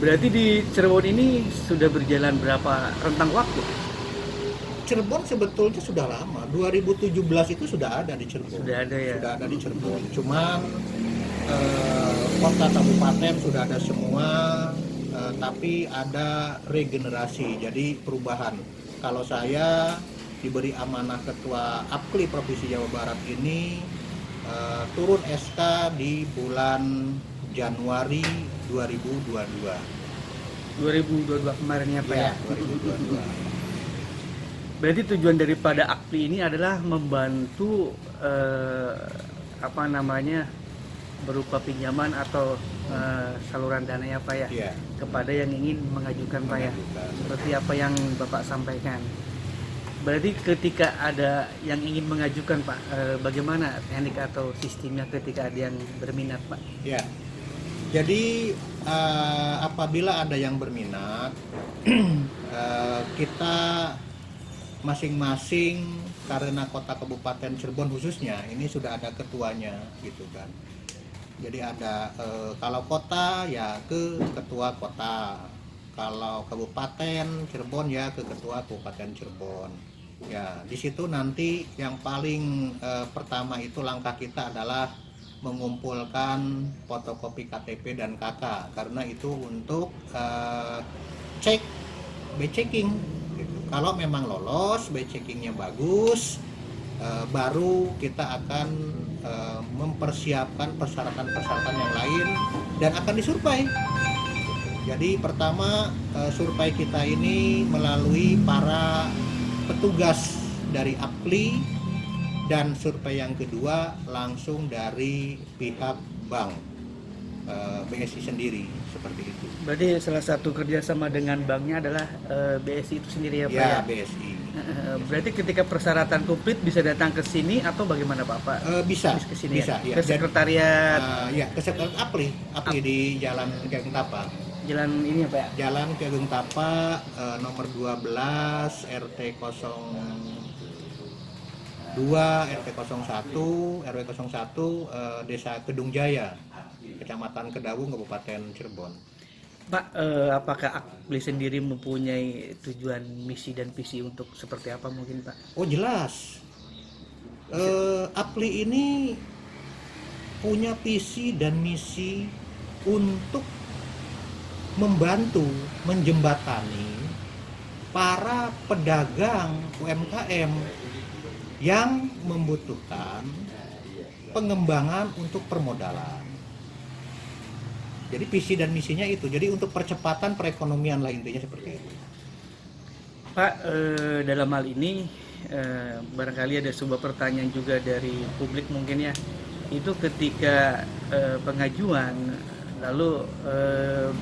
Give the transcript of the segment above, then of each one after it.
Berarti di Cirebon ini sudah berjalan berapa rentang waktu? Cirebon sebetulnya sudah lama, 2017 itu sudah ada di Cirebon. Sudah ada ya. Sudah ada di Cirebon. Cuman kota kabupaten sudah ada semua, tapi ada regenerasi, jadi perubahan. Kalau saya diberi amanah ketua APKLI Provinsi Jawa Barat ini, turun SK di bulan Januari 2022. 2022 kemarin ya Pak ya? 2022. Berarti tujuan daripada AKPI ini adalah membantu apa namanya berupa pinjaman atau saluran dana ya Pak ya, Iya. kepada yang ingin mengajukan Pak ya, seperti apa yang Bapak sampaikan. Berarti ketika ada yang ingin mengajukan Pak, bagaimana teknik atau sistemnya ketika ada yang berminat Pak? Ya, jadi apabila ada yang berminat, kita masing-masing, karena kota kabupaten Cirebon khususnya ini sudah ada ketuanya gitu kan. Jadi ada kalau kota ya ke ketua kota, kalau kabupaten Cirebon ya ke ketua kabupaten Cirebon. Ya, di situ nanti yang paling pertama itu langkah kita adalah mengumpulkan fotokopi KTP dan KK, karena itu untuk cek B-checking gitu. Kalau memang lolos, B-checkingnya bagus, baru kita akan mempersiapkan persyaratan-persyaratan yang lain dan akan disurvei. Jadi pertama, survei kita ini melalui para petugas dari APKLI, dan survei yang kedua langsung dari pihak bank BSI sendiri, seperti itu. Berarti salah satu kerjasama dengan banknya adalah BSI itu sendiri ya Pak Ya, ya? BSI. Berarti ketika persyaratan komplit bisa datang ke sini atau bagaimana Pak? Bisa, Ke sini bisa. ya? Ya. Ke sekretariat Ya, ke sekretariat APKLI di Jalan Kegeng Tapa. jalan ini ya Pak ya? Jalan Kegeng Tapa, nomor 12, RT 02, RT 01, RW 01, Desa Kedung Jaya, Kecamatan Kedawung, Kabupaten Cirebon. Pak, apakah AKPLI sendiri mempunyai tujuan misi dan visi untuk seperti apa mungkin Pak? Oh jelas, APKLI ini punya visi dan misi untuk membantu, menjembatani para pedagang UMKM yang membutuhkan pengembangan untuk permodalan. Jadi visi dan misinya itu, jadi untuk percepatan perekonomian lah, intinya seperti itu. Pak, dalam hal ini barangkali ada sebuah pertanyaan juga dari publik mungkin ya. Itu ketika pengajuan lalu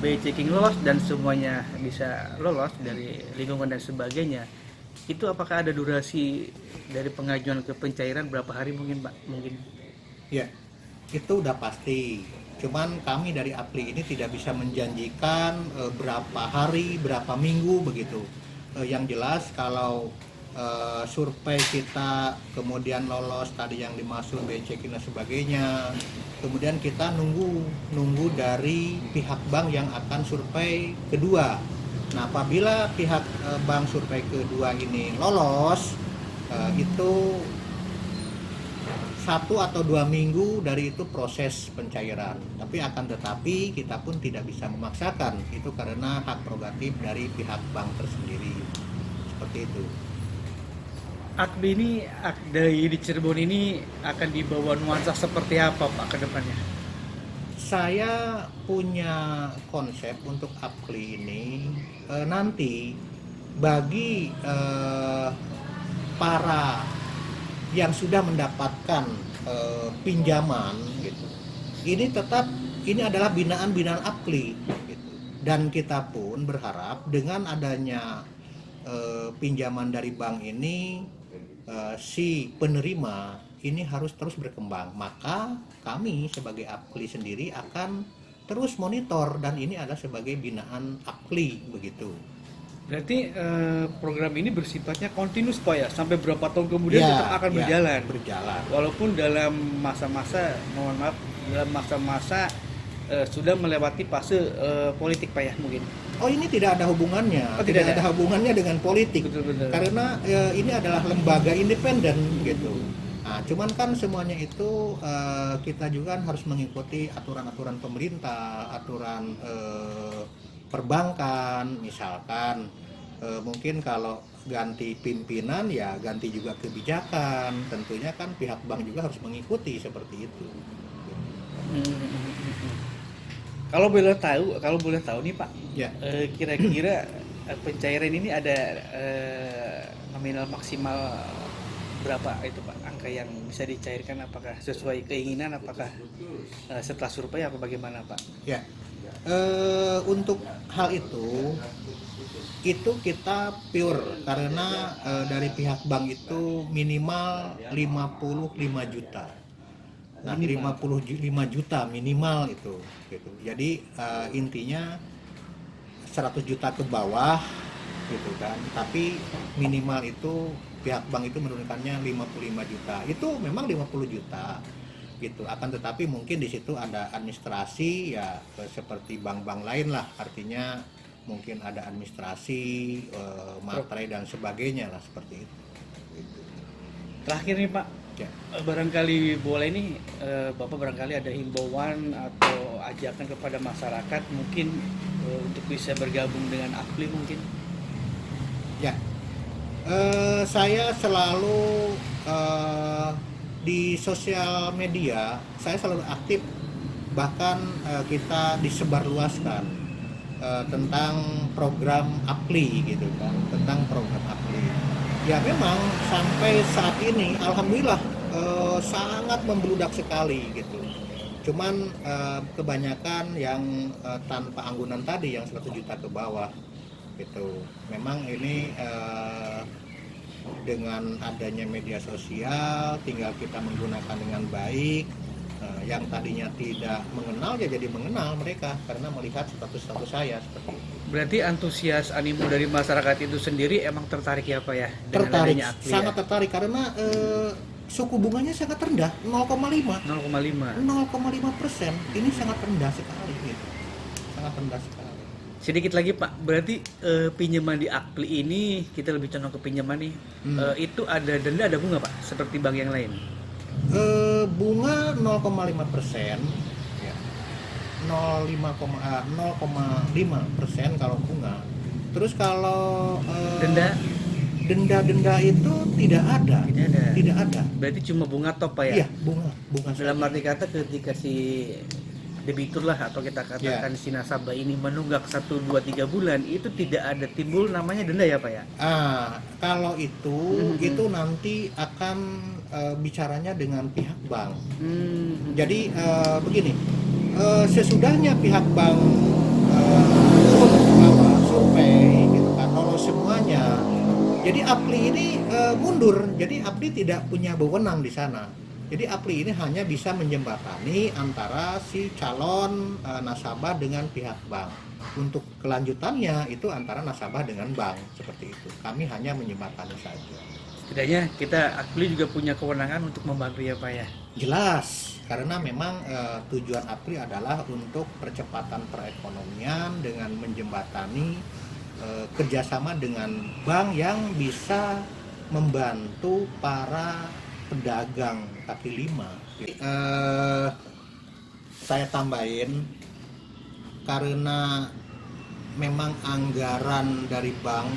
B-checking lolos dan semuanya bisa lolos dari lingkungan dan sebagainya, itu apakah ada durasi dari pengajuan ke pencairan berapa hari mungkin Pak? Mungkin. Ya, itu udah pasti. Cuman kami dari APKLI ini tidak bisa menjanjikan berapa hari, berapa minggu begitu. Yang jelas kalau survei kita kemudian lolos tadi yang dimaksud B-checking dan sebagainya, kemudian kita nunggu dari pihak bank yang akan survei kedua. Nah, apabila pihak bank survei kedua ini lolos, itu 1 atau 2 minggu dari itu proses pencairan. Tapi akan tetapi kita pun tidak bisa memaksakan itu karena hak prerogatif dari pihak bank tersendiri. Seperti itu. AKBI ini, dari di Cirebon ini akan dibawa nuansa seperti apa Pak ke depannya? Saya punya konsep untuk APKLI ini nanti bagi para yang sudah mendapatkan pinjaman gitu. Ini tetap ini adalah binaan-binaan APKLI gitu. Dan kita pun berharap dengan adanya pinjaman dari bank ini, si penerima ini harus terus berkembang. Maka kami sebagai APKLI sendiri akan terus monitor, dan ini adalah sebagai binaan APKLI begitu. Berarti program ini bersifatnya kontinus Pak ya, sampai berapa tahun kemudian tetap akan berjalan. Berjalan. Walaupun dalam masa-masa, mohon maaf, dalam masa-masa sudah melewati fase politik Pak ya mungkin. Oh, ini tidak ada hubungannya, Oh, tidak ada. ada hubungannya dengan politik, Betul-betul. karena ini adalah lembaga independen gitu. Nah, cuman kan semuanya itu kita juga harus mengikuti aturan-aturan pemerintah, aturan perbankan, misalkan mungkin kalau ganti pimpinan ya ganti juga kebijakan, tentunya kan pihak bank juga harus mengikuti seperti itu. Kalau boleh tahu nih Pak, Ya. kira-kira pencairan ini ada nominal maksimal berapa itu Pak? Angka yang bisa dicairkan apakah sesuai keinginan, apakah setelah survei apa bagaimana Pak? Ya, untuk hal itu kita pure karena dari pihak bank itu minimal 55 juta. Nah, 55 juta minimal itu gitu. Jadi intinya 100 juta ke bawah gitu kan. Tapi minimal itu pihak bank itu menurunkannya 55 juta. Itu memang 50 juta gitu. Akan tetapi mungkin di situ ada administrasi ya seperti bank-bank lain lah. Artinya mungkin ada administrasi, materai dan sebagainya lah seperti itu. Terakhir nih Pak, Ya. barangkali boleh nih Bapak barangkali ada himbauan atau ajakan kepada masyarakat mungkin untuk bisa bergabung dengan APLI mungkin. Ya, saya selalu di sosial media, saya selalu aktif, bahkan kita disebarluaskan tentang program APLI gitu kan, tentang program APLI. Ya memang sampai saat ini, alhamdulillah sangat membludak sekali gitu. Cuman kebanyakan yang tanpa anggunan tadi, yang 100 juta ke bawah gitu. Memang ini dengan adanya media sosial tinggal kita menggunakan dengan baik, yang tadinya tidak mengenal ya jadi mengenal mereka karena melihat status-status saya seperti itu. Berarti antusias animo dari masyarakat itu sendiri emang tertarik ya Pak ya dengan Tertarik, adanya APLI sangat ya? tertarik karena suku bunganya sangat rendah, 0,5 0,5. ini sangat rendah sekali gitu. Sangat rendah sekali. Sedikit lagi Pak, berarti pinjaman di APLI ini kita lebih condong ke pinjaman nih. Itu ada denda, ada bunga Pak, seperti bank yang lain. Bunga 0,5%, ya. 0,5% kalau bunga. Terus kalau denda itu tidak ada. Tidak ada. Berarti cuma bunga top Pak ya? Iya, bunga Dalam saja. arti kata ketika si debitur lah atau kita katakan si nasabah ini menunggak 1, 2, 3 bulan itu tidak ada timbul namanya denda ya Pak ya? Kalau itu nanti akan bicaranya dengan pihak bank. Jadi begini, sesudahnya pihak bank survei gitu kan, lolos semuanya. Jadi APLI ini mundur. Jadi APLI tidak punya wewenang di sana. Jadi APLI ini hanya bisa menjembatani antara si calon nasabah dengan pihak bank. Untuk kelanjutannya itu antara nasabah dengan bank seperti itu. Kami hanya menjembatani saja. Setidaknya kita APLI juga punya kewenangan untuk membantu ya Pak ya? Jelas, karena memang tujuan APLI adalah untuk percepatan perekonomian dengan menjembatani kerjasama dengan bank yang bisa membantu para pedagang kaki lima. Saya tambahin karena memang anggaran dari bank,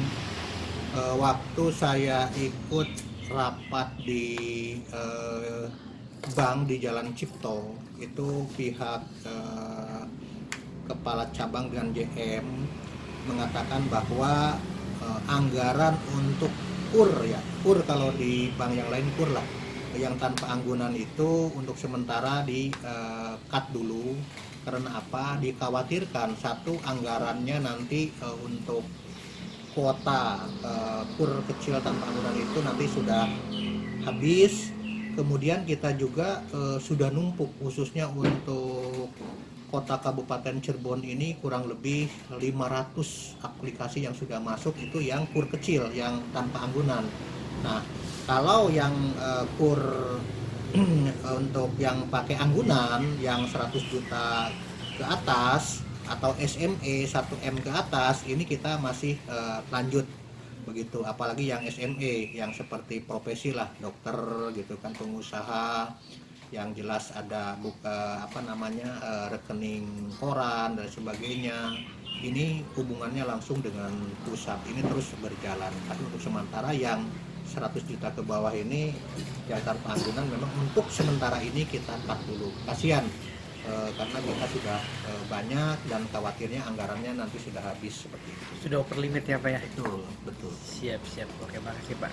waktu saya ikut rapat di bank di Jalan Cipto itu pihak kepala cabang dengan JM mengatakan bahwa anggaran untuk kur kalau di bank yang lain kur lah, yang tanpa anggunan itu untuk sementara di cut dulu. Karena apa? Dikhawatirkan satu, anggarannya nanti untuk kuota kur kecil tanpa anggunan itu nanti sudah habis. Kemudian kita juga sudah numpuk, khususnya untuk kota Kabupaten Cirebon ini kurang lebih 500 aplikasi yang sudah masuk itu yang kur kecil, yang tanpa anggunan. Nah, kalau yang kur untuk yang pakai anggunan yang 100 juta ke atas atau SME 1M ke atas ini kita masih lanjut begitu, apalagi yang SME yang seperti profesi lah, dokter gitu kan, pengusaha yang jelas ada buka rekening koran dan sebagainya. Ini hubungannya langsung dengan pusat, ini terus berjalan. Tapi untuk sementara yang 100 juta ke bawah ini jasa pengampunan memang untuk sementara ini kita cut dulu. Kasihan karena kita sudah banyak dan khawatirnya anggarannya nanti sudah habis seperti itu. Sudah over limit ya Pak ya? Betul, betul. Siap, siap. Oke, makasih Pak.